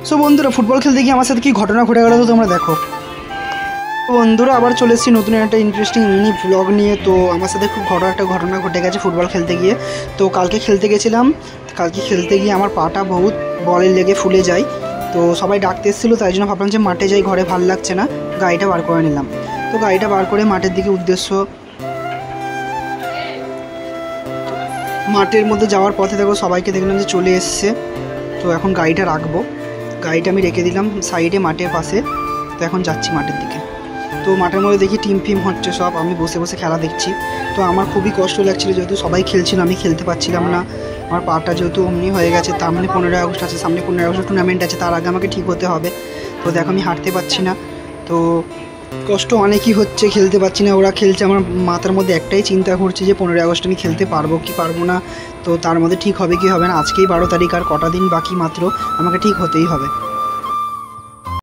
So বন্ধুরা, football খেলতে গিয়ে আমার সাথে কি ঘটনা ঘটে গেল তো তোমরা দেখো। বন্ধুরা, আবার চলে এসেছি নতুন একটা ইন্টারেস্টিং মিনি ব্লগ নিয়ে। তো আমার সাথে খুব একটা ঘটনা ঘটে গেছে ফুটবল খেলতে গিয়ে। তো কালকে খেলতে গেছিলাম, কালকে খেলতে গিয়ে আমার পাটা বহুত বলের লেগে ফুলে যায়। তো সবাই ডাকতে এসেছিলো, তাই জন্য ভাবলাম যে মাঠে যাই, ঘরে ভালো লাগছে না, গাড়িটা বার করে নিলাম। তো গাড়িটা বার করে মাঠের দিকে উদ্দেশ্য, মাঠের মধ্যে যাওয়ার পথে দেখো সবাইকে দেখলাম যে চলে এসছে। তো এখন গাড়িটা রাখবো, গাড়িটা আমি রেখে দিলাম সাইডে মাঠের পাশে। তো এখন যাচ্ছি মাঠের দিকে। তো মাঠের মধ্যে দেখি টিম ফিম হচ্ছে সব, আমি বসে বসে খেলা দেখছি। তো আমার খুবই কষ্ট লাগছিলো, যেহেতু সবাই খেলছিল আমি খেলতে পারছিলাম না। আমার পাটা যেহেতু অমনি হয়ে গেছে, তার মানে 15ই আগস্ট আছে, সামনে 15ই আগস্ট টুর্নামেন্ট আছে, তার আগে আমাকে ঠিক হতে হবে। তো দেখো আমি হাঁটতে পারছি না, তো কষ্ট অনেকই হচ্ছে, খেলতে পারছি না। ওরা খেলছে, আমার মাথার মধ্যে একটাই চিন্তা ঘুরছে যে 15ই আগস্ট আমি খেলতে পারবো কি পারবো না। তো তার মধ্যে ঠিক হবে কি হবে না, আজকেই 12 তারিখ, আর কটা দিন বাকি মাত্র, আমাকে ঠিক হতেই হবে।